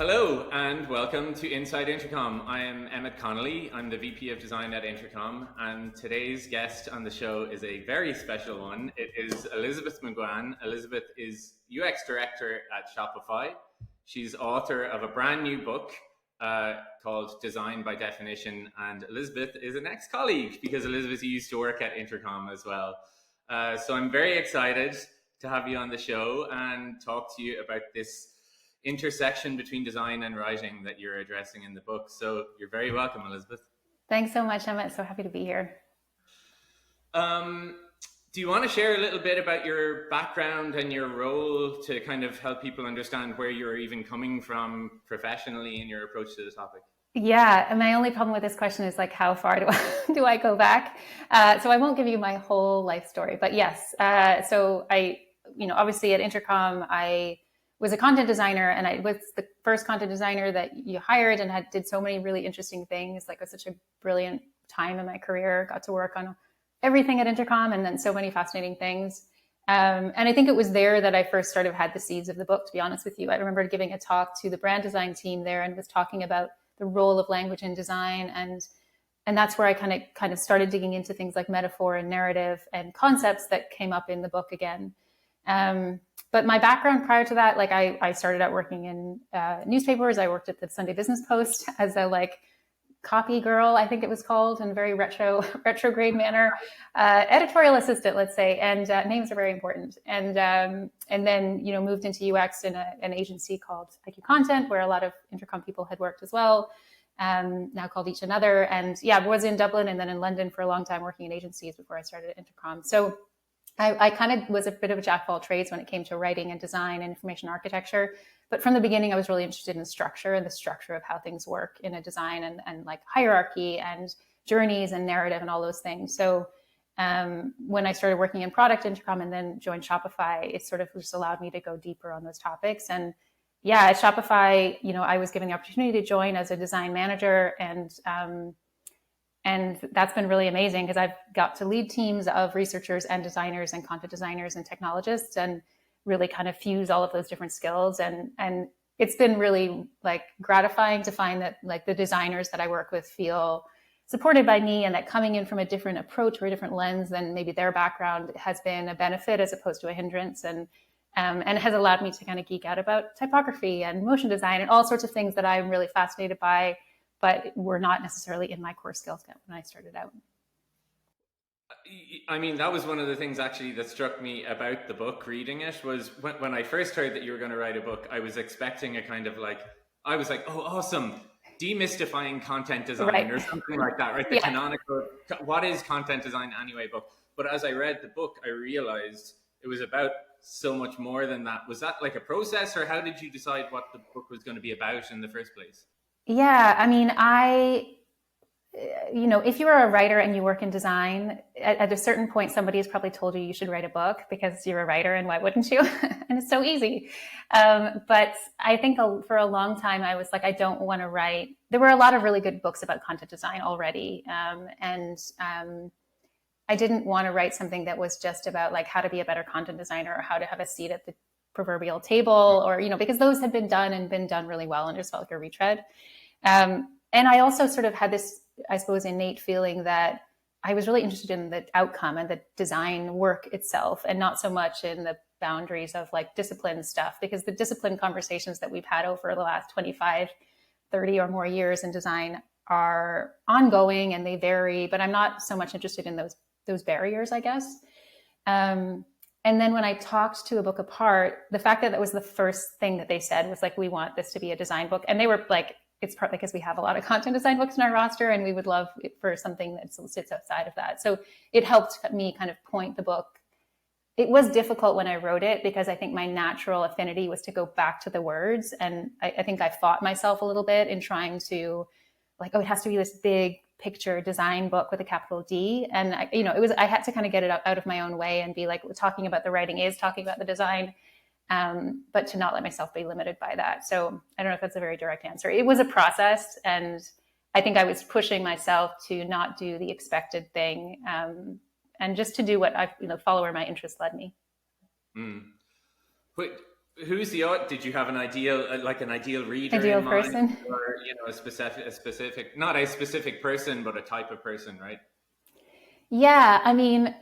Hello and welcome to Inside Intercom. I am Emmet Connolly. I'm the VP of Design at Intercom, and today's guest on the show is a very special one. It is Elizabeth McGuane. Elizabeth is UX Director at Shopify. She's author of a brand new book called Design by Definition, and Elizabeth is an ex-colleague because Elizabeth used to work at Intercom as well. So I'm very excited to have you on the show and talk to you about this intersection between design and writing that you're addressing in the book. So you're very welcome, Elizabeth. Thanks so much, Emmet. So happy to be here. Do you want to share a little bit about your background and your role to kind of help people understand where you're even coming from professionally in your approach to the topic? Yeah, and my only problem with this question is like, how far do I go back? So I won't give you my whole life story, but yes. So I, obviously at Intercom, I was a content designer, and I was the first content designer that you hired, and did so many really interesting things. Like, it was such a brilliant time in my career. Got to work on everything at Intercom, and then so many fascinating things. And I think it was there that I first sort of had the seeds of the book, to be honest with you. I remember giving a talk to the brand design team there and was talking about the role of language in design, and that's where I kind of started digging into things like metaphor and narrative and concepts that came up in the book again. But my background prior to that, like I started out working in newspapers. I worked at the Sunday Business Post as a copy girl, I think it was called, in a very retrograde manner, editorial assistant, let's say. And names are very important. And then moved into UX in an agency called IQ Content, where a lot of Intercom people had worked as well. Now called Each Another. And yeah, was in Dublin and then in London for a long time working in agencies before I started at Intercom. So I kind of was a bit of a jack of all trades when it came to writing and design and information architecture. But from the beginning, I was really interested in the structure of how things work in a design and like hierarchy and journeys and narrative and all those things. So when I started working in product Intercom and then joined Shopify, it sort of just allowed me to go deeper on those topics. And yeah, at Shopify, I was given the opportunity to join as a design manager, and that's been really amazing because I've got to lead teams of researchers and designers and content designers and technologists and really kind of fuse all of those different skills. And it's been really gratifying to find that the designers that I work with feel supported by me, and that coming in from a different approach or a different lens than maybe their background has been a benefit as opposed to a hindrance, and has allowed me to kind of geek out about typography and motion design and all sorts of things that I'm really fascinated by, but were not necessarily in my core skill set when I started out. I mean, that was one of the things actually that struck me about the book, reading it, was when I first heard that you were going to write a book, I was expecting a kind of I was like, oh, awesome, demystifying content design, right, or something like that, right? The canonical, what is content design anyway book. But as I read the book, I realized it was about so much more than that. Was that like a process, or how did you decide what the book was going to be about in the first place? Yeah, I mean, if you're a writer and you work in design, at a certain point, somebody has probably told you should write a book because you're a writer, and why wouldn't you? And it's so easy. But I think for a long time, I was like, I don't want to write. There were a lot of really good books about content design already. And I didn't want to write something that was just about how to be a better content designer or how to have a seat at the proverbial table, or, because those had been done really well and just felt like a retread. And I also sort of had this, I suppose, innate feeling that I was really interested in the outcome and the design work itself, and not so much in the boundaries of discipline stuff, because the discipline conversations that we've had over the last 25, 30 or more years in design are ongoing and they vary, but I'm not so much interested in those barriers, I guess. And then when I talked to A Book Apart, the fact that was the first thing that they said was we want this to be a design book. And they were it's partly because we have a lot of content design books in our roster, and we would love it for something that sits outside of that. So it helped me kind of point the book. It was difficult when I wrote it because I think my natural affinity was to go back to the words. And I think I fought myself a little bit in trying to it has to be this big picture design book with a capital D. And I had to kind of get it out of my own way and be talking about the writing is talking about the design. But to not let myself be limited by that. So I don't know if that's a very direct answer. It was a process, and I think I was pushing myself to not do the expected thing, and just to do what I follow where my interest led me. But Who's the did you have an ideal like an ideal reader Ideal in mind, person. or a specific not a specific person but a type of person, right? Yeah, I mean,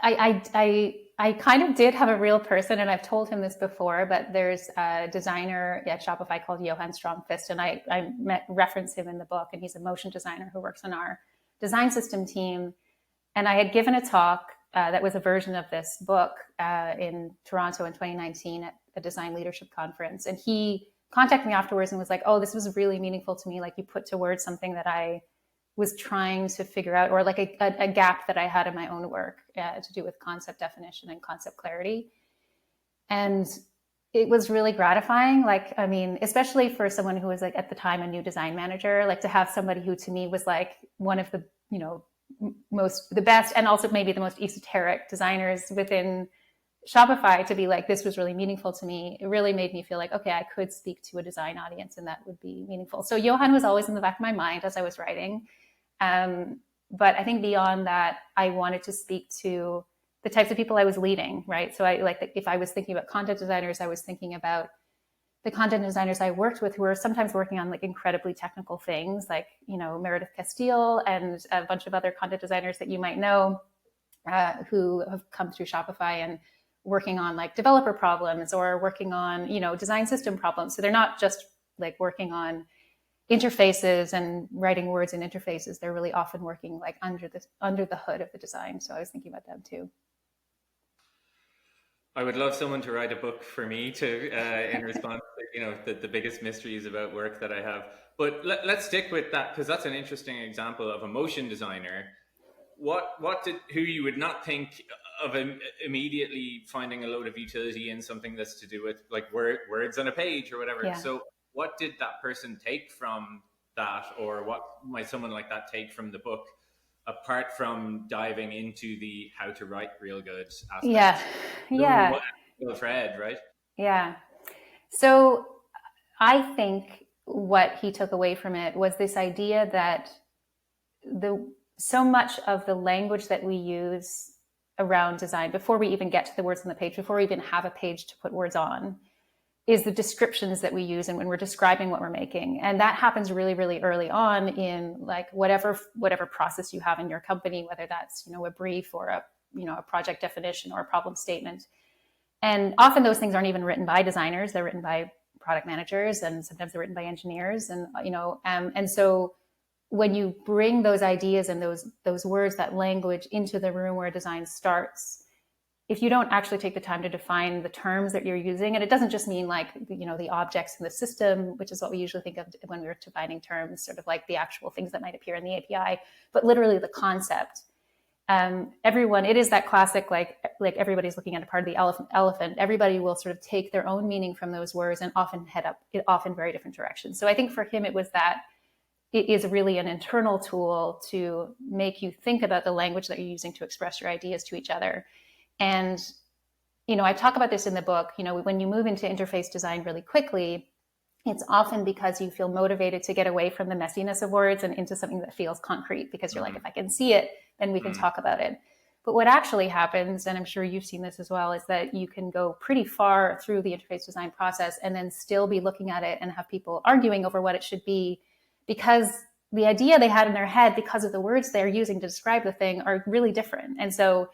I kind of did have a real person, and I've told him this before, but there's a designer at Shopify called Johan Stromfist, and reference him in the book, and he's a motion designer who works on our design system team. And I had given a talk that was a version of this book in Toronto in 2019 at a design leadership conference. And he contacted me afterwards and was like, oh, this was really meaningful to me. Like, you put to words something that I was trying to figure out, or like a gap that I had in my own work to do with concept definition and concept clarity. And it was really gratifying. Like, I mean, especially for someone who was like at the time a new design manager, like to have somebody who to me was like one of the, the best and also maybe the most esoteric designers within Shopify to be like, this was really meaningful to me. It really made me feel like, okay, I could speak to a design audience and that would be meaningful. So Johan was always in the back of my mind as I was writing. But I think beyond that, I wanted to speak to the types of people I was leading, right? So if I was thinking about content designers, I was thinking about the content designers I worked with who were sometimes working on like incredibly technical things, like, Meredith Castile and a bunch of other content designers that you might know who have come through Shopify and working on like developer problems or working on, design system problems. So they're not just like working on interfaces and writing words in interfaces. They're really often working like under the hood of the design. So I was thinking about them too. I would love someone to write a book for me to in response to the biggest mysteries about work that I have. But let's stick with that because that's an interesting example of a motion designer. Who you would not think of immediately finding a load of utility in something that's to do with like words on a page or whatever. Yeah. So what did that person take from that, or what might someone like that take from the book, apart from diving into the how to write real good aspect? Yeah. Thread, right? Yeah. So I think what he took away from it was this idea that so much of the language that we use around design, before we even get to the words on the page, before we even have a page to put words on, is the descriptions that we use and when we're describing what we're making. And that happens really, really early on in like whatever process you have in your company, whether that's, a brief or a project definition or a problem statement. And often those things aren't even written by designers. They're written by product managers, and sometimes they're written by engineers. And so when you bring those ideas and those words, that language into the room where design starts, if you don't actually take the time to define the terms that you're using, and it doesn't just mean like, the objects in the system, which is what we usually think of when we're defining terms, sort of like the actual things that might appear in the API, but literally the concept. It is that classic, like everybody's looking at a part of the elephant. Everybody will sort of take their own meaning from those words and often head up in very different directions. So I think for him, it was that it is really an internal tool to make you think about the language that you're using to express your ideas to each other. And, I talk about this in the book, when you move into interface design really quickly, it's often because you feel motivated to get away from the messiness of words and into something that feels concrete, because you're like, if I can see it, then we can talk about it. But what actually happens, and I'm sure you've seen this as well, is that you can go pretty far through the interface design process and then still be looking at it and have people arguing over what it should be, because the idea they had in their head, because of the words they're using to describe the thing, are really different. And so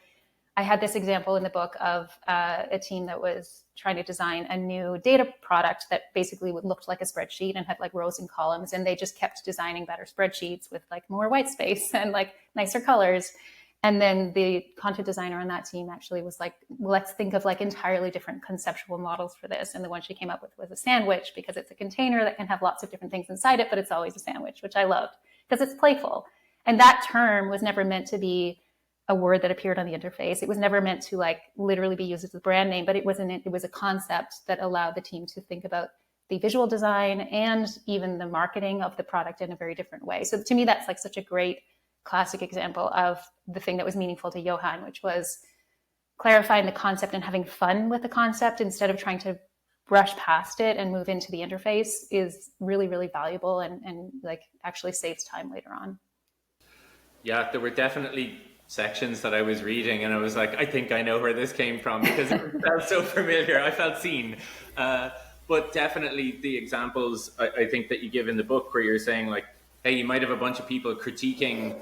I had this example in the book of a team that was trying to design a new data product that basically looked like a spreadsheet and had like rows and columns. And they just kept designing better spreadsheets with like more white space and like nicer colors. And then the content designer on that team actually was like, let's think of like entirely different conceptual models for this. And the one she came up with was a sandwich, because it's a container that can have lots of different things inside it, but it's always a sandwich, which I loved because it's playful. And that term was never meant to be a word that appeared on the interface. It was never meant to like literally be used as a brand name, but it was a concept that allowed the team to think about the visual design and even the marketing of the product in a very different way. So to me, that's like such a great classic example of the thing that was meaningful to Johan, which was clarifying the concept and having fun with the concept instead of trying to brush past it and move into the interface is really, really valuable and like actually saves time later on. Yeah, there were definitely sections that I was reading, and I was like, I think I know where this came from, because it felt so familiar. I felt seen. But definitely the examples I think that you give in the book, where you're saying like, hey, you might have a bunch of people critiquing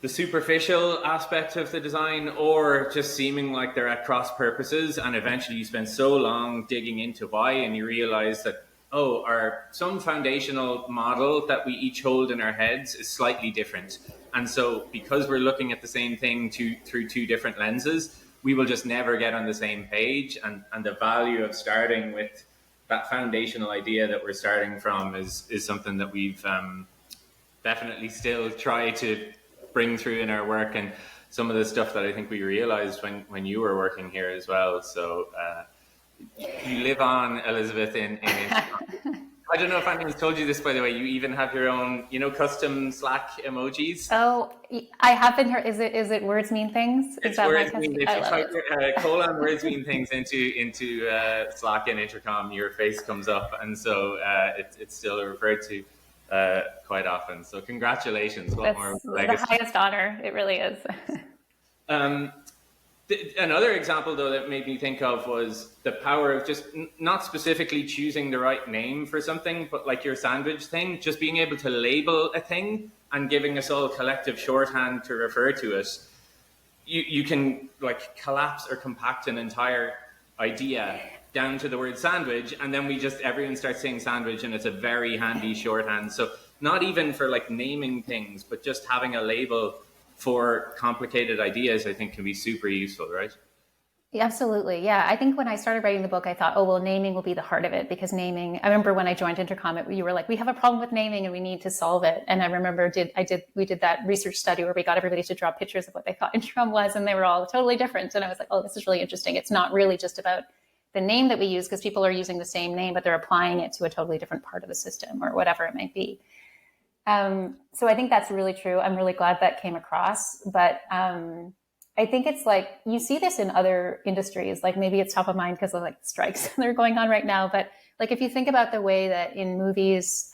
the superficial aspect of the design, or just seeming like they're at cross purposes, and eventually you spend so long digging into why, and you realize that, oh, some foundational model that we each hold in our heads is slightly different. And so because we're looking at the same thing through two different lenses, we will just never get on the same page. And the value of starting with that foundational idea that we're starting from is something that we've definitely still try to bring through in our work, and some of the stuff that I think we realized when you were working here as well. So you live on, Elizabeth, in I don't know if anyone's told you this, by the way, you even have your own, custom Slack emojis. Oh, I have been here. Is it words mean things? It's words mean. If you type words mean things into Slack and Intercom, your face comes up, and so it's still referred to quite often. So congratulations. That's the highest honor. It really is. Another example, though, that made me think of was the power of just not specifically choosing the right name for something, but like your sandwich thing, just being able to label a thing and giving us all collective shorthand to refer to it. You can like collapse or compact an entire idea down to the word sandwich, and then everyone starts saying sandwich, and it's a very handy shorthand. So not even for like naming things, but just having a label for complicated ideas, I think, can be super useful, right? Yeah, absolutely. Yeah. I think when I started writing the book, I thought, oh, well, naming will be the heart of it, because naming, I remember when I joined Intercom, you were like, we have a problem with naming and we need to solve it. And I remember we did that research study where we got everybody to draw pictures of what they thought Intercom was, and they were all totally different. And I was like, oh, this is really interesting. It's not really just about the name that we use, because people are using the same name, but they're applying it to a totally different part of the system or whatever it might be. So I think that's really true. I'm really glad that came across, but I think it's like, you see this in other industries, like maybe it's top of mind because of like strikes that are going on right now. But like, if you think about the way that in movies,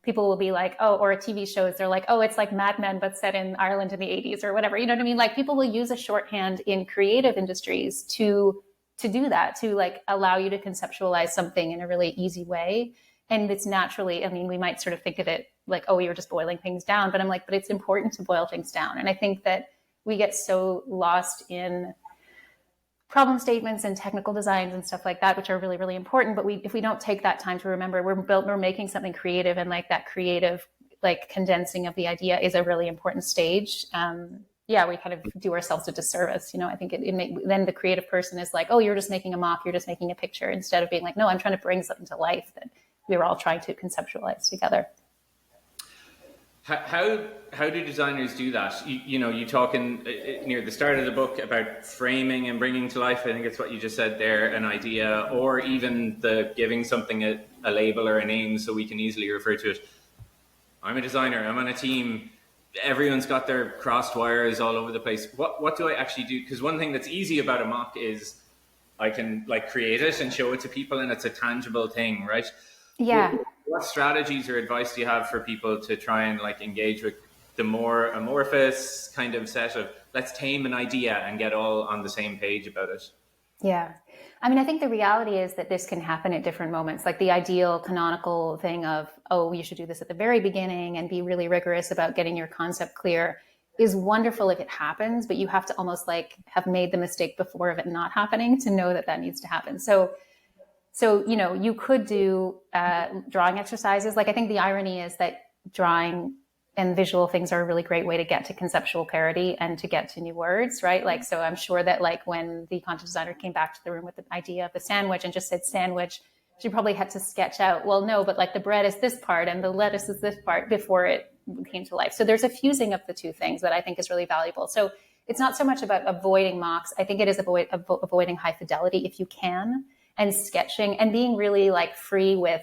people will be like, oh, or TV shows, they're like, oh, it's like Mad Men, but set in Ireland in the 80s or whatever. You know what I mean? Like, people will use a shorthand in creative industries to do that, to like allow you to conceptualize something in a really easy way. And it's naturally, I mean, we might sort of think of it like, oh, you're just boiling things down. But I'm like, but it's important to boil things down. And I think that we get so lost in problem statements and technical designs and stuff like that, which are really, really important. But if we don't take that time to remember, we're making something creative, and like that creative, like condensing of the idea is a really important stage. We kind of do ourselves a disservice. I think then the creative person is like, oh, you're just making a mock, you're just making a picture, instead of being like, no, I'm trying to bring something to life that we were all trying to conceptualize together. How do designers do that? You talk near the start of the book about framing and bringing to life. I think it's what you just said there, an idea, or even the giving something a label or a name so we can easily refer to it. I'm a designer, I'm on a team, everyone's got their crossed wires all over the place. What do I actually do? Because one thing that's easy about a mock is I can like create it and show it to people, and it's a tangible thing, right? Yeah. What strategies or advice do you have for people to try and like engage with the more amorphous kind of set of let's tame an idea and get all on the same page about it? Yeah. I mean, I think the reality is that this can happen at different moments. Like the ideal canonical thing of, oh, you should do this at the very beginning and be really rigorous about getting your concept clear is wonderful if it happens, but you have to almost like have made the mistake before of it not happening to know that needs to happen. So, you could do drawing exercises. Like, I think the irony is that drawing and visual things are a really great way to get to conceptual parity and to get to new words, right? Like, so I'm sure that like when the content designer came back to the room with the idea of the sandwich and just said sandwich, she probably had to sketch out, well, no, but like the bread is this part and the lettuce is this part before it came to life. So there's a fusing of the two things that I think is really valuable. So it's not so much about avoiding mocks. I think it is avoiding high fidelity if you can, and sketching and being really like free with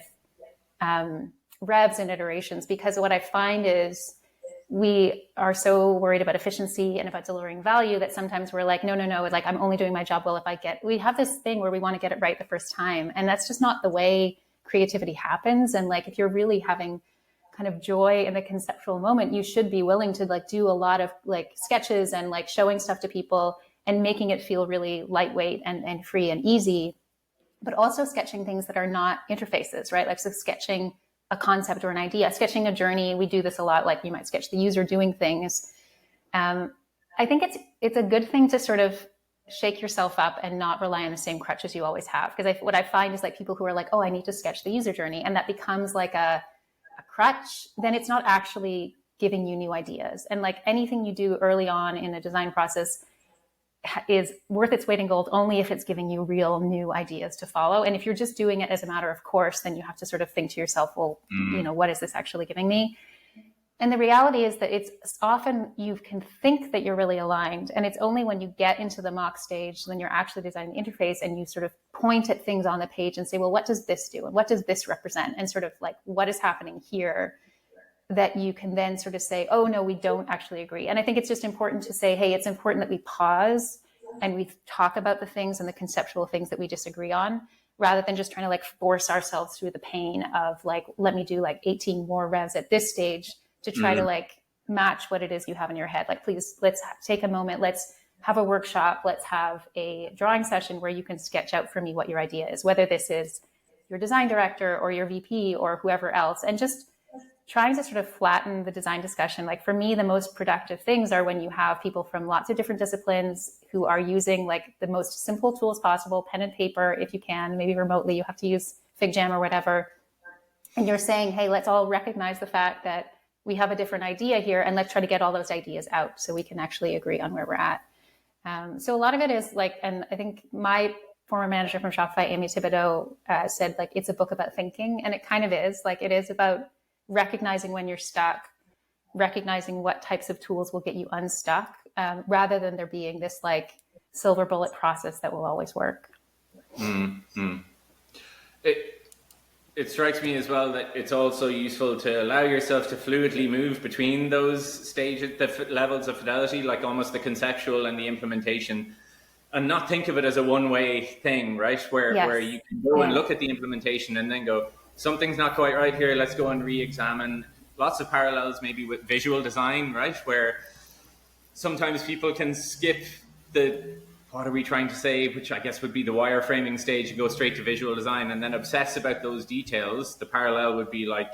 revs and iterations, because what I find is we are so worried about efficiency and about delivering value that sometimes we're like, no, like I'm only doing my job well if we have this thing where we want to get it right the first time. And that's just not the way creativity happens. And like, if you're really having kind of joy in the conceptual moment, you should be willing to like do a lot of like sketches and like showing stuff to people and making it feel really lightweight and free and easy, but also sketching things that are not interfaces, right? Like so sketching a concept or an idea, sketching a journey. We do this a lot. Like you might sketch the user doing things. I think it's a good thing to sort of shake yourself up and not rely on the same crutches you always have. Because what I find is like people who are like, oh, I need to sketch the user journey, and that becomes like a crutch, then it's not actually giving you new ideas. And like anything you do early on in a design process is worth its weight in gold only if it's giving you real new ideas to follow. And if you're just doing it as a matter of course, then you have to sort of think to yourself, well, what is this actually giving me? And the reality is that it's often you can think that you're really aligned, and it's only when you get into the mock stage, when you're actually designing the interface and you sort of point at things on the page and say, well, what does this do? And what does this represent? And sort of like, what is happening here? That you can then sort of say, oh, no, we don't actually agree. And I think it's just important to say, hey, it's important that we pause and we talk about the things and the conceptual things that we disagree on, rather than just trying to like force ourselves through the pain of like, let me do like 18 more revs at this stage to try to like match what it is you have in your head. Like, please, let's take a moment. Let's have a workshop. Let's have a drawing session where you can sketch out for me what your idea is, whether this is your design director or your VP or whoever else, and just trying to sort of flatten the design discussion. Like for me, the most productive things are when you have people from lots of different disciplines who are using like the most simple tools possible, pen and paper, if you can, maybe remotely, you have to use FigJam or whatever. And you're saying, hey, let's all recognize the fact that we have a different idea here, and let's try to get all those ideas out so we can actually agree on where we're at. So a lot of it is like, and I think my former manager from Shopify, Amy Thibodeau, said like, it's a book about thinking. And it kind of is. Like it is about recognizing when you're stuck, recognizing what types of tools will get you unstuck, rather than there being this like silver bullet process that will always work. Mm-hmm. It strikes me as well that it's also useful to allow yourself to fluidly move between those stages, the levels of fidelity, like almost the conceptual and the implementation, and not think of it as a one-way thing, right? Where you can go and look at the implementation and then go, something's not quite right here, let's go and re-examine. Lots of parallels maybe with visual design, right? Where sometimes people can skip the what are we trying to say, which I guess would be the wireframing stage, and go straight to visual design and then obsess about those details. The parallel would be like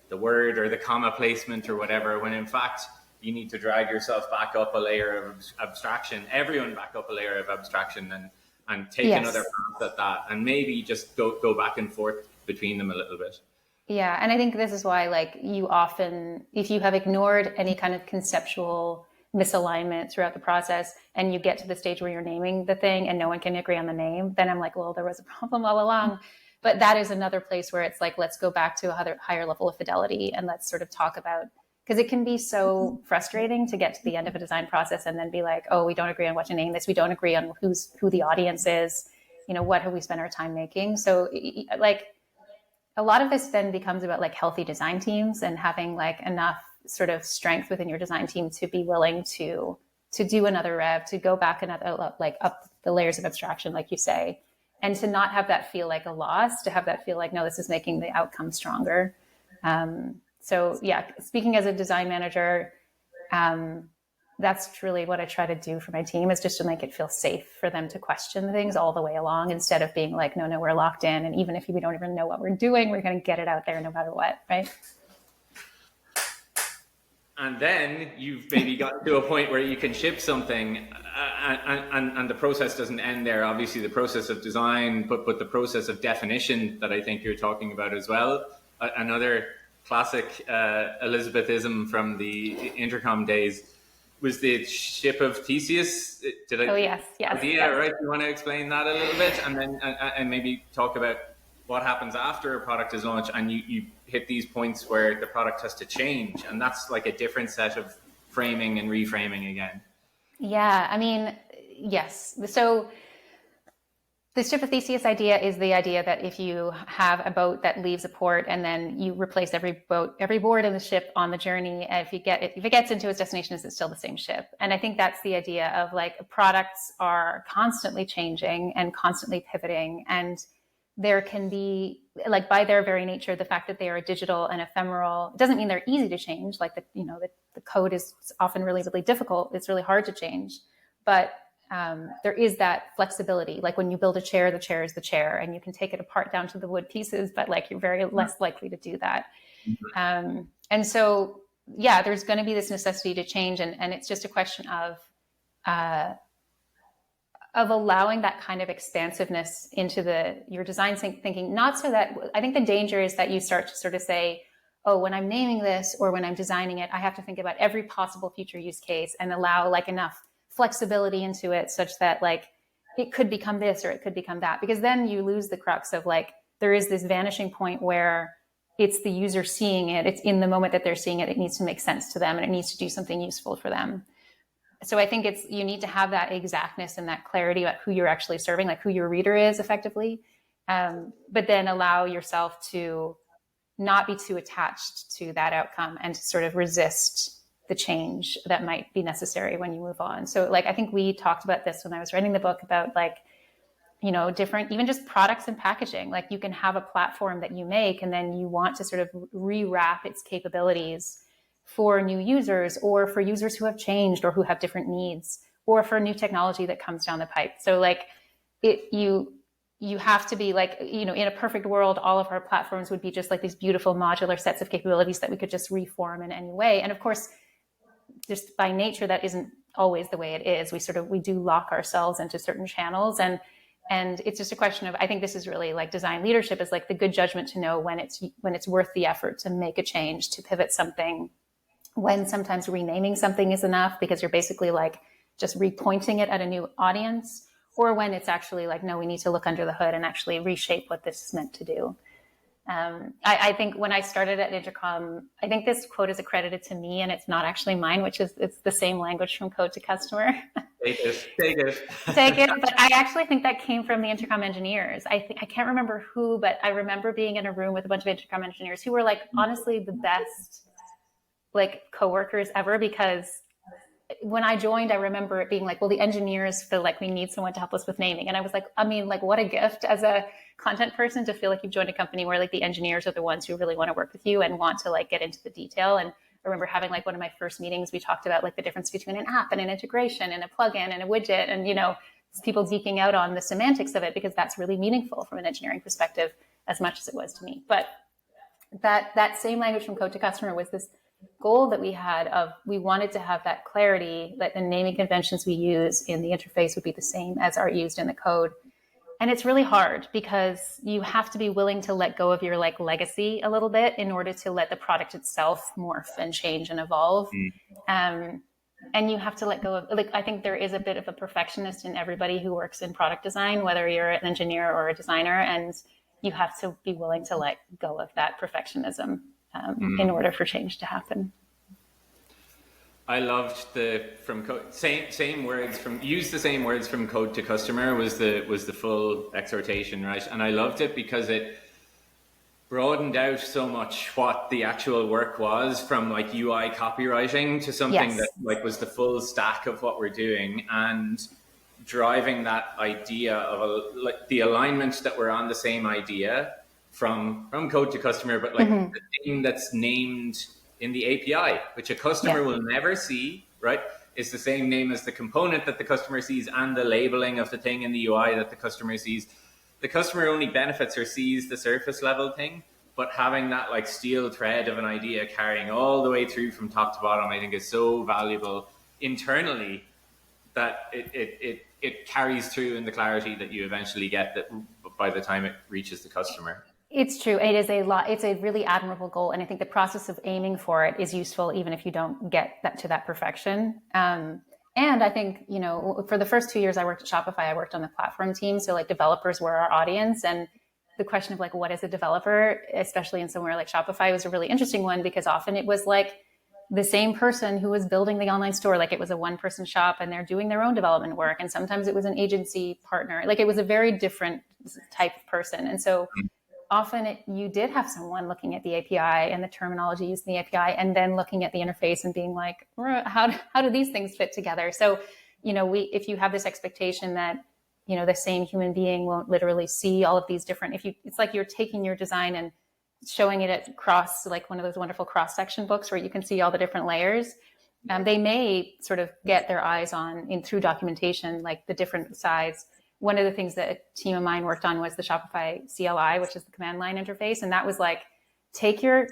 the word or the comma placement or whatever, when in fact you need to drag yourself back up a layer of abstraction, everyone back up a layer of abstraction, and take another pass at that, and maybe just go back and forth between them a little bit. Yeah, and I think this is why like you often, if you have ignored any kind of conceptual misalignment throughout the process and you get to the stage where you're naming the thing and no one can agree on the name, then I'm like, well, there was a problem all along. But that is another place where it's like, let's go back to a higher level of fidelity and let's sort of talk about, because it can be so frustrating to get to the end of a design process and then be like, oh, we don't agree on what to name this. We don't agree on who the audience is. You know, what have we spent our time making? So like a lot of this then becomes about like healthy design teams and having like enough sort of strength within your design team to be willing to do another rev, to go back another, like up the layers of abstraction, like you say, and to not have that feel like a loss, to have that feel like, no, this is making the outcome stronger. So yeah, speaking as a design manager, that's truly what I try to do for my team, is just to make it feel safe for them to question things all the way along, instead of being like, no, we're locked in. And even if we don't even know what we're doing, we're going to get it out there no matter what, right? And then you've maybe got to a point where you can ship something, and the process doesn't end there. Obviously, the process of design, but the process of definition that I think you're talking about as well. Another classic Elizabethism from the Intercom days was the ship of Theseus. Oh, yes. Idea, right? You want to explain that a little bit, and then and maybe talk about what happens after a product is launched and you hit these points where the product has to change, and that's like a different set of framing and reframing again. Yeah, I mean, yes. So the ship of Theseus idea is the idea that if you have a boat that leaves a port and then you replace every board in the ship on the journey, if it gets into its destination, is it still the same ship? And I think that's the idea of like products are constantly changing and constantly pivoting, and there can be, like, by their very nature, the fact that they are digital and ephemeral doesn't mean they're easy to change. Like, the code is often really, really difficult. It's really hard to change. But there is that flexibility. Like when you build a chair, the chair is the chair, and you can take it apart down to the wood pieces, but like you're very less likely to do that. And so, yeah, there's going to be this necessity to change. And it's just a question of allowing that kind of expansiveness into your design thinking. Not so that, I think the danger is that you start to sort of say, oh, when I'm naming this or when I'm designing it, I have to think about every possible future use case and allow like enough flexibility into it such that like it could become this or it could become that, because then you lose the crux of like, there is this vanishing point where it's the user seeing it. It's in the moment that they're seeing it. It needs to make sense to them and it needs to do something useful for them. So I think you need to have that exactness and that clarity about who you're actually serving, like who your reader is effectively, but then allow yourself to not be too attached to that outcome and to sort of resist the change that might be necessary when you move on. So like, I think we talked about this when I was writing the book about like, different, even just products and packaging. Like you can have a platform that you make and then you want to sort of rewrap its capabilities for new users or for users who have changed or who have different needs or for new technology that comes down the pipe. So like you have to be like, in a perfect world, all of our platforms would be just like these beautiful modular sets of capabilities that we could just reform in any way. And of course, just by nature, that isn't always the way it is. We do lock ourselves into certain channels, and it's just a question of, I think this is really like design leadership is like the good judgment to know when it's worth the effort to make a change, to pivot something, when sometimes renaming something is enough because you're basically like just repointing it at a new audience, or when it's actually like, no, we need to look under the hood and actually reshape what this is meant to do. I think when I started at Intercom, I think this quote is accredited to me and it's not actually mine, which is, it's the same language from code to customer. Take it. But I actually think that came from the Intercom engineers. I can't remember who, but I remember being in a room with a bunch of Intercom engineers who were like, honestly, the best like coworkers ever, because when I joined, I remember it being like, well, the engineers feel like we need someone to help us with naming. And I was like, I mean, like what a gift as a content person to feel like you've joined a company where like the engineers are the ones who really want to work with you and want to like get into the detail. And I remember having like one of my first meetings, we talked about like the difference between an app and an integration and a plugin and a widget. And, people geeking out on the semantics of it because that's really meaningful from an engineering perspective as much as it was to me. But that same language from code to customer was this goal that we had of, we wanted to have that clarity that the naming conventions we use in the interface would be the same as are used in the code. And it's really hard because you have to be willing to let go of your like legacy a little bit in order to let the product itself morph and change and evolve. And you have to let go of, like, I think there is a bit of a perfectionist in everybody who works in product design, whether you're an engineer or a designer, and you have to be willing to let go of that perfectionism in order for change to happen. I loved same words use the same words from code to customer was the full exhortation, right? And I loved it because it broadened out so much what the actual work was, from like UI copywriting to something that like was the full stack of what we're doing, and driving that idea of like the alignment that we're on the same idea from code to customer, but like the thing that's named in the API, which a customer will never see, right? It's the same name as the component that the customer sees and the labeling of the thing in the UI that the customer sees. The customer only benefits or sees the surface level thing, but having that like steel thread of an idea carrying all the way through from top to bottom, I think is so valuable internally that it carries through in the clarity that you eventually get that by the time it reaches the customer. It's true. It is it's a really admirable goal. And I think the process of aiming for it is useful, even if you don't get to that perfection. And I think, for the first 2 years I worked at Shopify, I worked on the platform team. So like developers were our audience. And the question of like, what is a developer, especially in somewhere like Shopify, was a really interesting one, because often it was like the same person who was building the online store. Like it was a one-person shop and they're doing their own development work. And sometimes it was an agency partner. Like it was a very different type of person. And so often you did have someone looking at the API and the terminology used in the API, and then looking at the interface and being like, how do these things fit together? So, if you have this expectation that the same human being won't literally see all of these different, it's like you're taking your design and showing it across like one of those wonderful cross-section books where you can see all the different layers. They may sort of get their eyes on through documentation, like the different sides. One of the things that a team of mine worked on was the Shopify CLI, which is the command line interface. And that was like, take your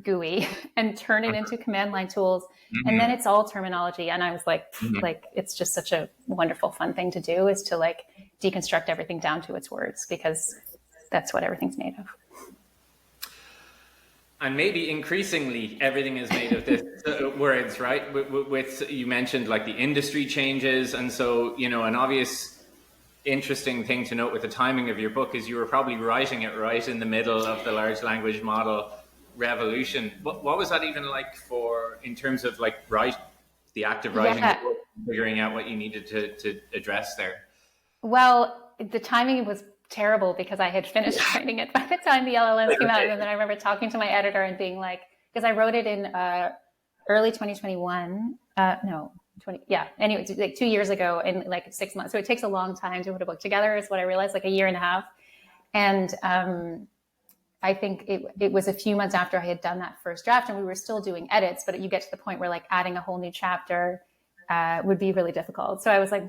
GUI and turn it into command line tools. Mm-hmm. And then it's all terminology. And I was like, it's just such a wonderful, fun thing to do, is to like deconstruct everything down to its words, because that's what everything's made of. And maybe increasingly everything is made of this words, right? With you mentioned like the industry changes. And so, an obvious interesting thing to note with the timing of your book is you were probably writing it right in the middle of the large language model revolution. What was that even like in terms of like the act of writing, figuring out what you needed to address there? Well, the timing was terrible because I had finished writing it by the time the LLMs came out. And then I remember talking to my editor and being like, because I wrote it in early 2021. Anyway, it's like 2 years ago in like 6 months. So it takes a long time to put a book together, is what I realized, like a year and a half. And I think it was a few months after I had done that first draft, and we were still doing edits, but you get to the point where like adding a whole new chapter would be really difficult. So I was like,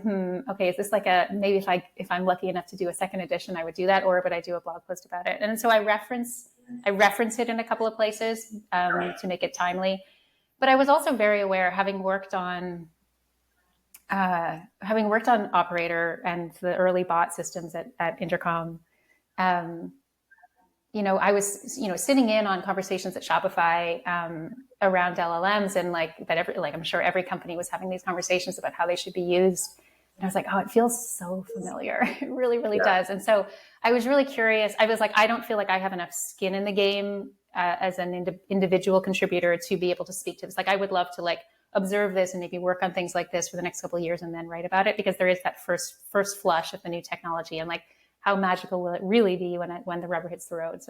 okay, is this like maybe if I'm lucky enough to do a second edition, I would do that, or would I do a blog post about it? And so I reference it in a couple of places to make it timely. But I was also very aware, having worked on Operator and the early bot systems at Intercom, I was, sitting in on conversations at Shopify around LLMs, and I'm sure every company was having these conversations about how they should be used. And I was like, oh, it feels so familiar. It really, really does. And so I was really curious. I was like, I don't feel like I have enough skin in the game as an individual contributor to be able to speak to this. Like, I would love to like observe this and maybe work on things like this for the next couple of years and then write about it, because there is that first flush of the new technology, and like, how magical will it really be when the rubber hits the road?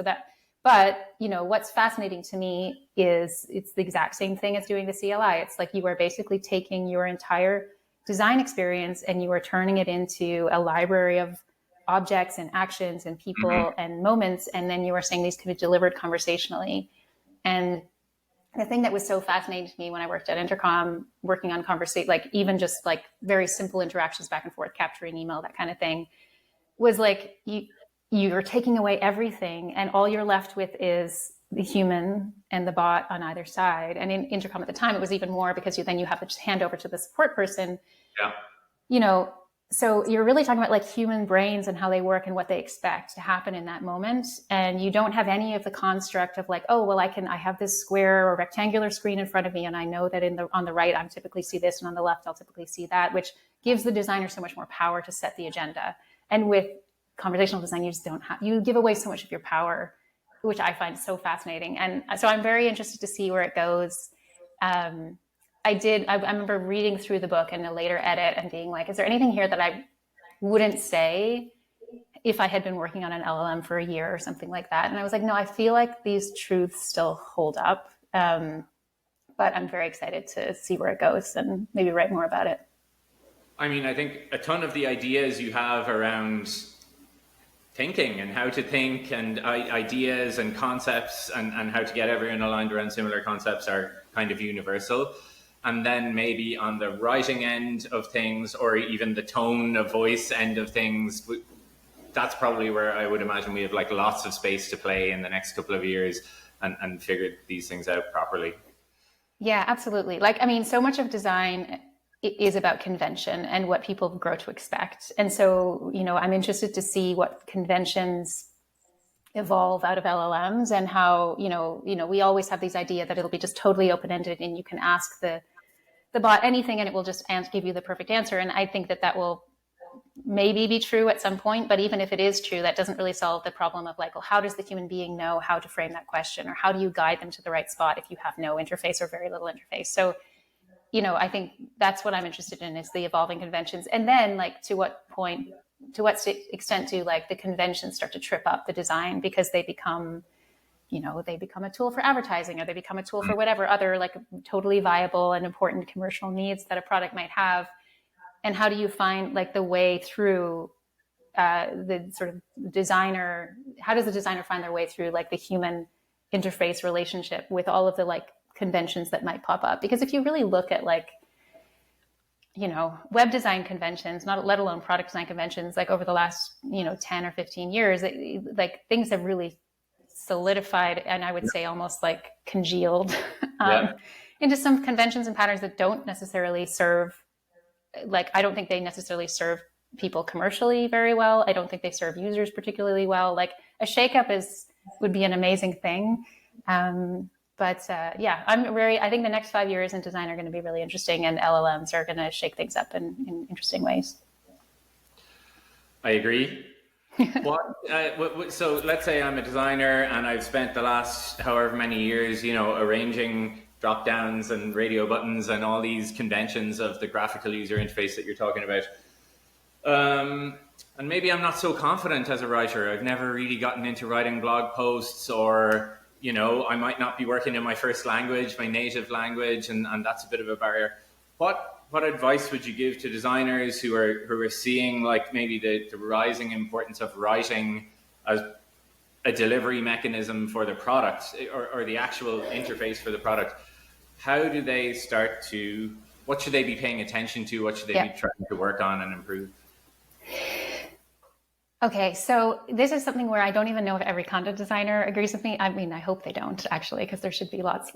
But what's fascinating to me is it's the exact same thing as doing the CLI. It's like you are basically taking your entire design experience and you are turning it into a library of objects and actions and people and moments, and then you are saying these can be delivered conversationally. And the thing that was so fascinating to me when I worked at Intercom, working on like even just like very simple interactions back and forth, capturing email, that kind of thing, was like you're taking away everything, and all you're left with is the human and the bot on either side. And in Intercom at the time, it was even more, because then you have to just hand over to the support person. Yeah. So you're really talking about like human brains and how they work and what they expect to happen in that moment. And you don't have any of the construct of like, oh, well, I have this square or rectangular screen in front of me, and I know that on the right, I typically see this, and on the left, I'll typically see that, which gives the designer so much more power to set the agenda. And with conversational design, you give away so much of your power, which I find so fascinating. And so I'm very interested to see where it goes. I remember reading through the book in a later edit and being like, is there anything here that I wouldn't say if I had been working on an LLM for a year or something like that? And I was like, no, I feel like these truths still hold up. But I'm very excited to see where it goes and maybe write more about it. I mean, I think a ton of the ideas you have around thinking and how to think, and ideas and concepts and how to get everyone aligned around similar concepts are kind of universal. And then maybe on the writing end of things, or even the tone of voice end of things, that's probably where I would imagine we have like lots of space to play in the next couple of years and figure these things out properly. Yeah, absolutely. Like, I mean, so much of design is about convention and what people grow to expect. And so, I'm interested to see what conventions evolve out of LLMs, and how, we always have these idea that it'll be just totally open-ended and you can ask the bot anything and it will just give you the perfect answer. And I think that will maybe be true at some point, but even if it is true, that doesn't really solve the problem of like, well, how does the human being know how to frame that question, or how do you guide them to the right spot if you have no interface or very little interface? So, I think that's what I'm interested in, is the evolving conventions. And then like, to what extent do like the conventions start to trip up the design, because they become a tool for advertising, or they become a tool for whatever other like totally viable and important commercial needs that a product might have. And how do you find like the way through the sort of designer? How does the designer find their way through like the human interface relationship with all of the like conventions that might pop up? Because if you really look at like, you know, web design conventions, not let alone product design conventions, like over the last, you know, 10 or 15 years, like things have really solidified, and I would say almost like congealed into some conventions and patterns that don't necessarily serve, like, I don't think they necessarily serve people commercially very well. I don't think they serve users particularly well. Like a shakeup would be an amazing thing. I think the next 5 years in design are going to be really interesting, and LLMs are going to shake things up in interesting ways. I agree. So let's say I'm a designer and I've spent the last however many years, you know, arranging drop downs and radio buttons and all these conventions of the graphical user interface that you're talking about. And maybe I'm not so confident as a writer. I've never really gotten into writing blog posts, or, you know, I might not be working in my first language, my native language, and that's a bit of a barrier. What advice would you give to designers who are seeing like maybe the rising importance of writing as a delivery mechanism for the product, or the actual interface for the product? How do they start to, what should they be paying attention to? What should they be trying to work on and improve? Okay, so this is something where I don't even know if every content designer agrees with me. I mean, I hope they don't, actually, because there should be lots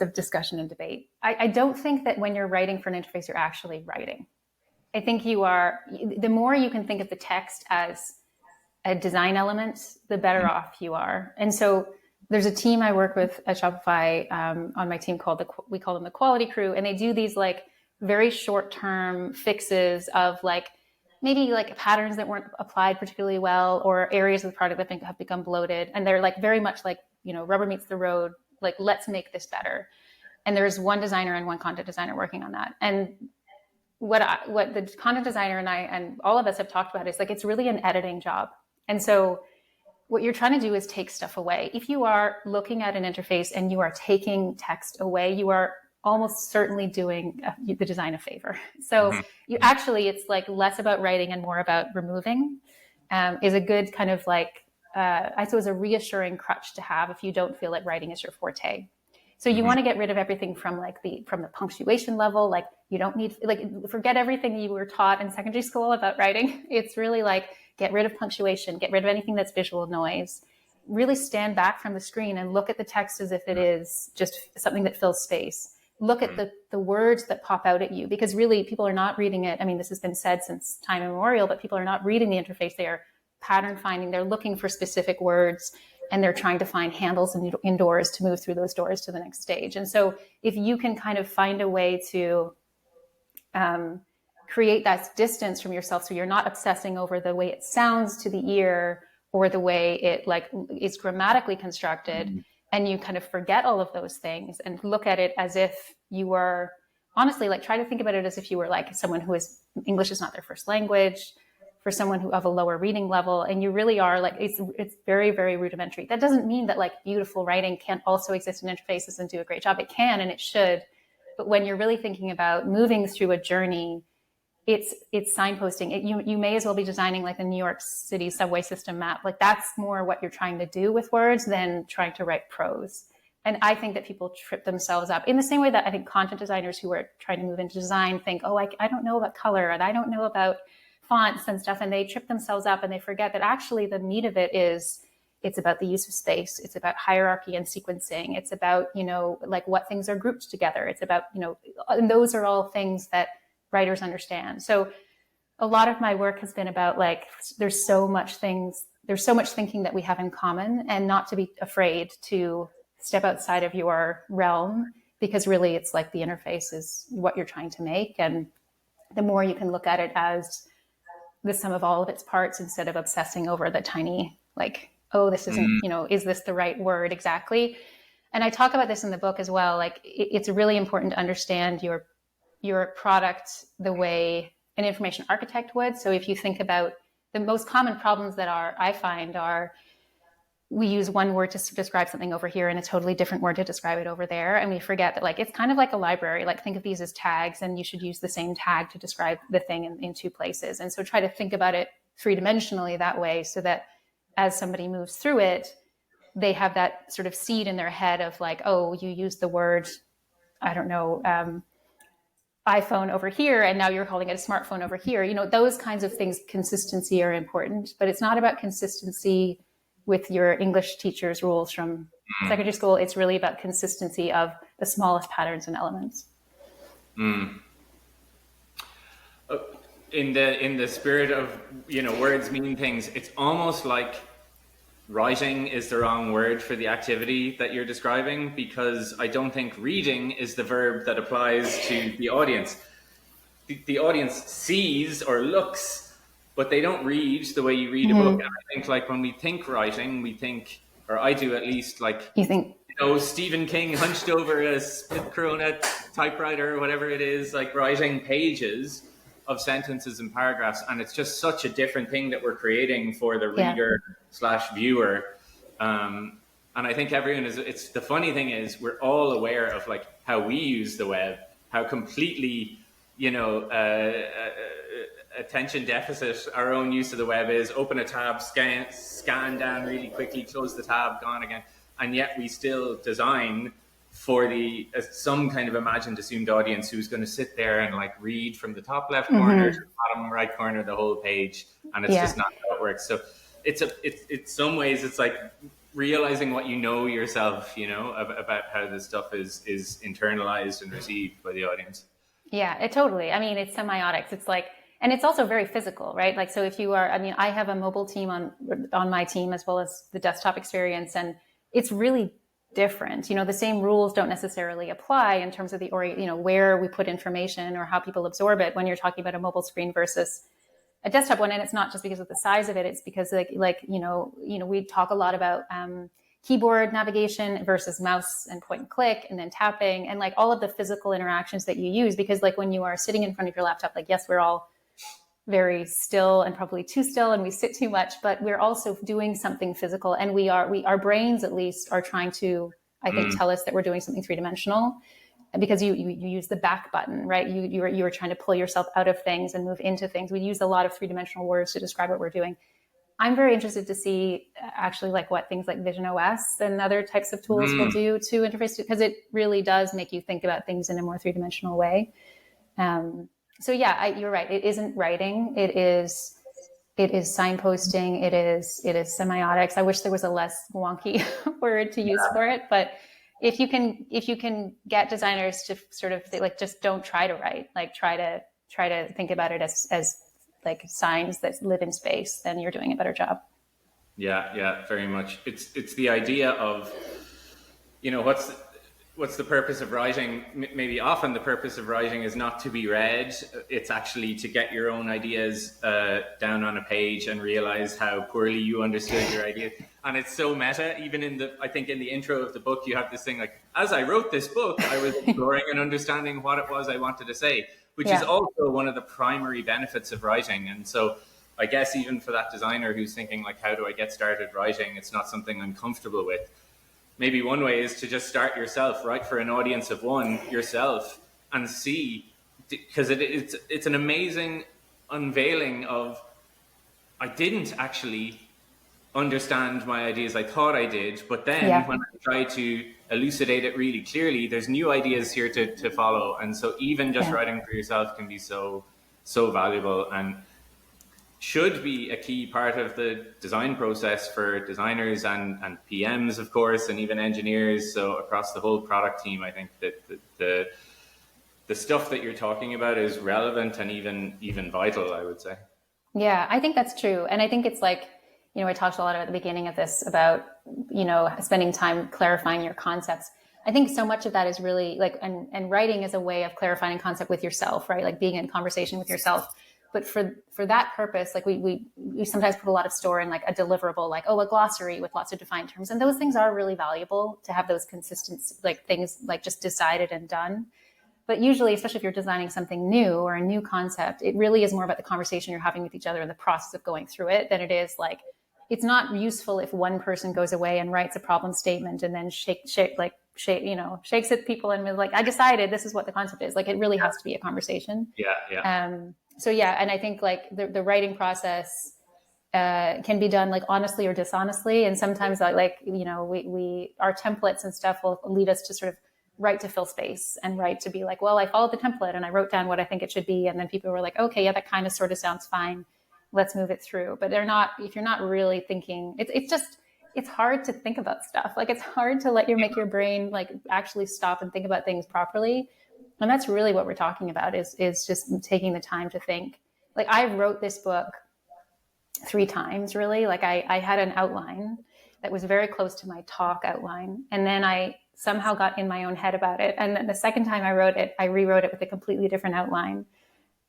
of discussion and debate. I don't think that when you're writing for an interface, you're actually writing. I think the more you can think of the text as a design element, the better off you are. And so there's a team I work with at Shopify on my team we call them the quality crew, and they do these like very short-term fixes of like maybe like patterns that weren't applied particularly well, or areas of the product that have become bloated. And they're like very much like, you know, rubber meets the road, like let's make this better. And there's one designer and one content designer working on that. And what the content designer and I and all of us have talked about is like, it's really an editing job. And so what you're trying to do is take stuff away. If you are looking at an interface and you are taking text away, you are almost certainly doing the design a favor. So it's like less about writing and more about removing, is a good kind of like, I suppose, a reassuring crutch to have if you don't feel like writing is your forte. So you want to get rid of everything from the punctuation level. Like you don't need, like, forget everything you were taught in secondary school about writing. It's really like, get rid of punctuation, get rid of anything that's visual noise. Really stand back from the screen and look at the text as if it is just something that fills space. Look at the words that pop out at you, because really people are not reading it. I mean, this has been said since time immemorial, but people are not reading the interface. They are pattern finding. They're looking for specific words, and they're trying to find handles in doors to move through those doors to the next stage. And so if you can kind of find a way to create that distance from yourself, so you're not obsessing over the way it sounds to the ear or the way it like is grammatically constructed, and you kind of forget all of those things and look at it as if you were, honestly, like try to think about it as if you were like someone who is, English is not their first language, for someone who have a lower reading level, and you really are like, it's very, very rudimentary. That doesn't mean that like beautiful writing can't also exist in interfaces and do a great job. It can, and it should. But when you're really thinking about moving through a journey, it's signposting. You may as well be designing like a New York City subway system map. Like that's more what you're trying to do with words than trying to write prose. And I think that people trip themselves up in the same way that I think content designers who are trying to move into design think, oh, I don't know about color and I don't know about fonts and stuff. And they trip themselves up and they forget that actually the meat of it is, it's about the use of space. It's about hierarchy and sequencing. It's about, you know, like what things are grouped together. It's about, you know, and those are all things that writers understand. So a lot of my work has been about like, there's so much thinking that we have in common, and not to be afraid to step outside of your realm, because really it's like the interface is what you're trying to make. And the more you can look at it as the sum of all of its parts, instead of obsessing over the tiny, like, oh, this isn't, you know, is this the right word exactly? And I talk about this in the book as well. Like it's really important to understand your product the way an information architect would. So if you think about the most common problems that I find are we use one word to describe something over here and a totally different word to describe it over there. And we forget that like, it's kind of like a library, like think of these as tags and you should use the same tag to describe the thing in two places. And so try to think about it three-dimensionally that way, so that as somebody moves through it, they have that sort of seed in their head of like, oh, you use the word, I don't know, iPhone over here, and now you're calling it a smartphone over here. You know, those kinds of things, consistency are important, but it's not about consistency with your English teacher's rules from secondary school. It's really about consistency of the smallest patterns and elements. In the spirit of, you know, words mean things, it's almost like writing is the wrong word for the activity that you're describing, because I don't think reading is the verb that applies to the audience. The audience sees or looks, but they don't read the way you read a book. And I think like when we think writing, we think, or I do at least, like, you think, you know, Stephen King hunched over a Smith Corona typewriter or whatever it is, like writing pages of sentences and paragraphs. And it's just such a different thing that we're creating for the reader/viewer. And I think everyone is, it's the funny thing is we're all aware of like how we use the web, how completely, you know, attention deficit our own use of the web is. Open a tab, scan down really quickly, close the tab, gone again. And yet we still design for some kind of imagined assumed audience who's going to sit there and like read from the top left corner to the bottom right corner of the whole page, and it's just not how it works. So it's some ways it's like realizing what you know yourself, you know, about how this stuff is internalized and received by the audience. Yeah, it totally. I mean, it's semiotics. It's like, and it's also very physical, right? Like, so if you are, I mean, I have a mobile team on my team as well as the desktop experience, and it's really different. You know, the same rules don't necessarily apply in terms of the, or, you know, where we put information or how people absorb it when you're talking about a mobile screen versus a desktop one. And it's not just because of the size of it. It's because like, you know, we talk a lot about keyboard navigation versus mouse and point and click and then tapping and like all of the physical interactions that you use. Because like when you are sitting in front of your laptop, like, yes, we're all very still and probably too still and we sit too much, but we're also doing something physical, and our brains at least are trying to, I think, tell us that we're doing something three-dimensional, because you use the back button, right? You are trying to pull yourself out of things and move into things. We use a lot of three-dimensional words to describe what we're doing. I'm very interested to see actually like what things like Vision OS and other types of tools will do to interface, because it really does make you think about things in a more three-dimensional way. So yeah, you're right. It isn't writing. It is signposting. It is semiotics. I wish there was a less wonky word to use for it. But if you can get designers to sort of like, just don't try to write, like try to think about it as like signs that live in space, then you're doing a better job. Yeah, very much. It's the idea of, you know, what's the purpose of writing? Maybe often the purpose of writing is not to be read. It's actually to get your own ideas down on a page and realize how poorly you understood your idea. And it's so meta. Even I think in the intro of the book, you have this thing like, as I wrote this book, I was exploring and understanding what it was I wanted to say, which is also one of the primary benefits of writing. And so I guess even for that designer who's thinking like, how do I get started writing? It's not something I'm comfortable with. Maybe one way is to just start yourself, write for an audience of one yourself and see, because it's an amazing unveiling of, I didn't actually understand my ideas. I thought I did, but then when I try to elucidate it really clearly, there's new ideas here to follow. And so even just writing for yourself can be so valuable, and should be a key part of the design process for designers and PMs, of course, and even engineers. So across the whole product team, I think that the stuff that you're talking about is relevant and even vital, I would say. Yeah, I think that's true. And I think it's like, you know, I talked a lot at the beginning of this about, you know, spending time clarifying your concepts. I think so much of that is really like, and writing is a way of clarifying concept with yourself, right? Like being in conversation with yourself. But for that purpose, like we sometimes put a lot of store in like a deliverable, like, a glossary with lots of defined terms. And those things are really valuable to have those consistent, like things like just decided and done. But usually, especially if you're designing something new or a new concept, it really is more about the conversation you're having with each other and the process of going through it than it is like, it's not useful if one person goes away and writes a problem statement and then shakes at people and is like, I decided this is what the concept is. Like, it really has to be a conversation. So yeah, and I think like the writing process can be done like honestly or dishonestly, and sometimes we our templates and stuff will lead us to sort of write to fill space and write to be like, well, I followed the template and I wrote down what I think it should be, and then people were like, okay, yeah, that kind of sort of sounds fine, let's move it through. But if you're not really thinking, it's hard to think about stuff. Like, it's hard to make your brain like actually stop and think about things properly. And that's really what we're talking about is just taking the time to think. Like, I wrote this book 3 times, really. Like, I had an outline that was very close to my talk outline. And then I somehow got in my own head about it. And then the second time I wrote it, I rewrote it with a completely different outline.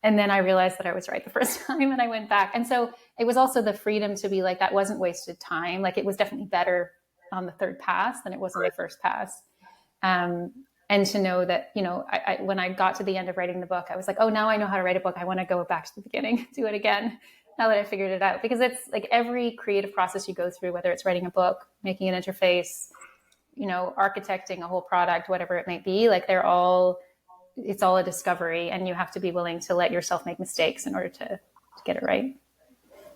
And then I realized that I was right the first time, and I went back. And so it was also the freedom to be like, that wasn't wasted time. Like, it was definitely better on the third pass than it was on the first pass. And to know that, I when I got to the end of writing the book, I was like, oh, now I know how to write a book. I want to go back to the beginning, do it again, now that I figured it out. Because it's like every creative process you go through, whether it's writing a book, making an interface, architecting a whole product, whatever it might be, like it's all a discovery, and you have to be willing to let yourself make mistakes in order to get it right.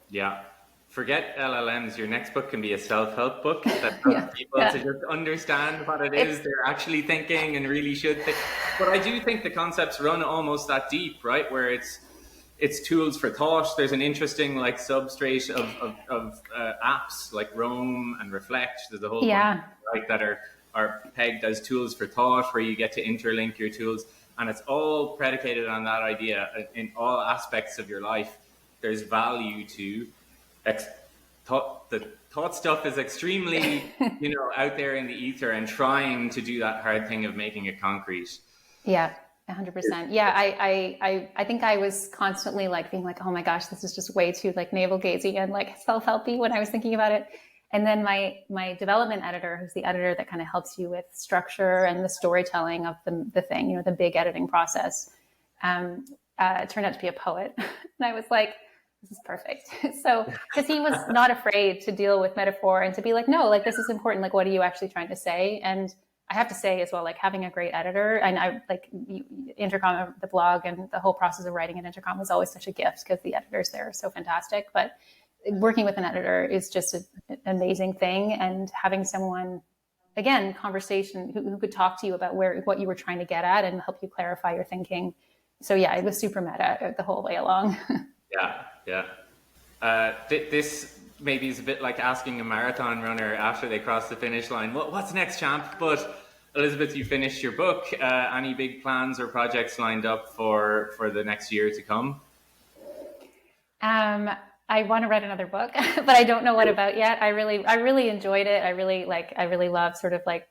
Yeah. Forget LLMs. Your next book can be a self-help book that helps people to just understand what it is they're actually thinking and really should think. But I do think the concepts run almost that deep, right? Where it's tools for thought. There's an interesting like substrate of apps like Roam and Reflect. There's a whole bunch, right, that are pegged as tools for thought, where you get to interlink your tools. And it's all predicated on that idea in all aspects of your life. There's value to the thought stuff is extremely, out there in the ether, and trying to do that hard thing of making it concrete. Yeah, 100%. Yeah, I think I was constantly like being like, oh my gosh, this is just way too like navel gazing and like self-helpy when I was thinking about it. And then my development editor, who's the editor that kind of helps you with structure and the storytelling of the thing, the big editing process, turned out to be a poet. And I was like, this is perfect. So, because he was not afraid to deal with metaphor and to be like, no, like, this is important. Like, what are you actually trying to say? And I have to say as well, like, having a great editor, and I like Intercom, the blog, and the whole process of writing at Intercom was always such a gift because the editors there are so fantastic. But working with an editor is just an amazing thing. And having someone, again, conversation, who could talk to you about what you were trying to get at and help you clarify your thinking. So yeah, it was super meta the whole way along. Yeah. This maybe is a bit like asking a marathon runner after they cross the finish line, what's next, champ? But Elizabeth, you finished your book. Any big plans or projects lined up for the next year to come? I want to write another book, but I don't know what about yet. I really enjoyed it. I really love sort of like,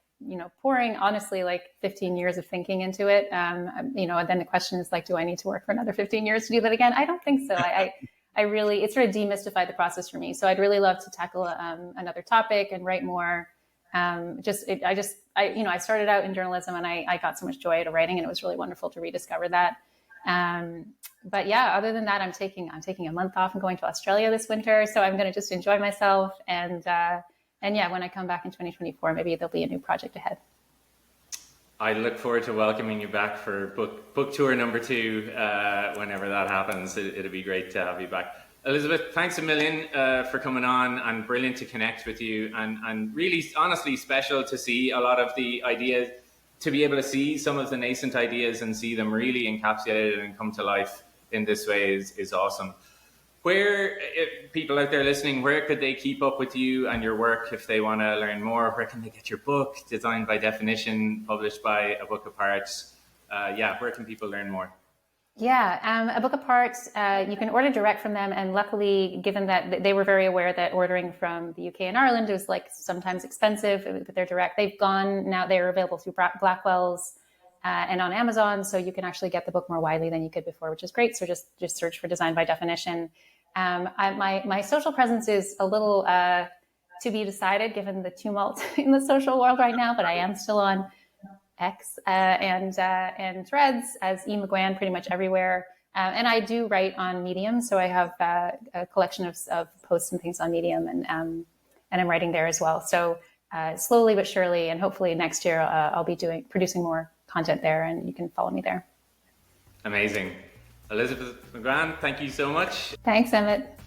pouring honestly like 15 years of thinking into it. And then the question is like, do I need to work for another 15 years to do that again? I don't think so. I really, it sort of demystified the process for me. So I'd really love to tackle another topic and write more. I started out in journalism, and I got so much joy out of writing, and it was really wonderful to rediscover that. But yeah, other than that, I'm taking a month off and going to Australia this winter. So I'm going to just enjoy myself. And yeah, when I come back in 2024, maybe there'll be a new project ahead. I look forward to welcoming you back for book tour number 2, whenever that happens. It'll be great to have you back. Elizabeth, thanks a million for coming on, and brilliant to connect with you, and really, honestly, special to see a lot of the ideas, to be able to see some of the nascent ideas and see them really encapsulated and come to life in this way is awesome. Where, if people out there listening, where could they keep up with you and your work if they want to learn more? Where can they get your book, Designed by Definition, published by A Book Apart? Where can people learn more? Yeah, A Book Apart, you can order direct from them. And luckily, given that they were very aware that ordering from the UK and Ireland was like sometimes expensive, but they're direct. They've gone, now they're available through Blackwell's and on Amazon. So you can actually get the book more widely than you could before, which is great. So just search for Designed by Definition. My social presence is a little to be decided given the tumult in the social world right now, but I am still on X and Threads as E. McGuane pretty much everywhere. And I do write on Medium, so I have a collection of posts and things on Medium, and I'm writing there as well. So slowly but surely, and hopefully next year, I'll be producing more content there, and you can follow me there. Amazing. Elizabeth McGuane, thank you so much. Thanks, Emmet.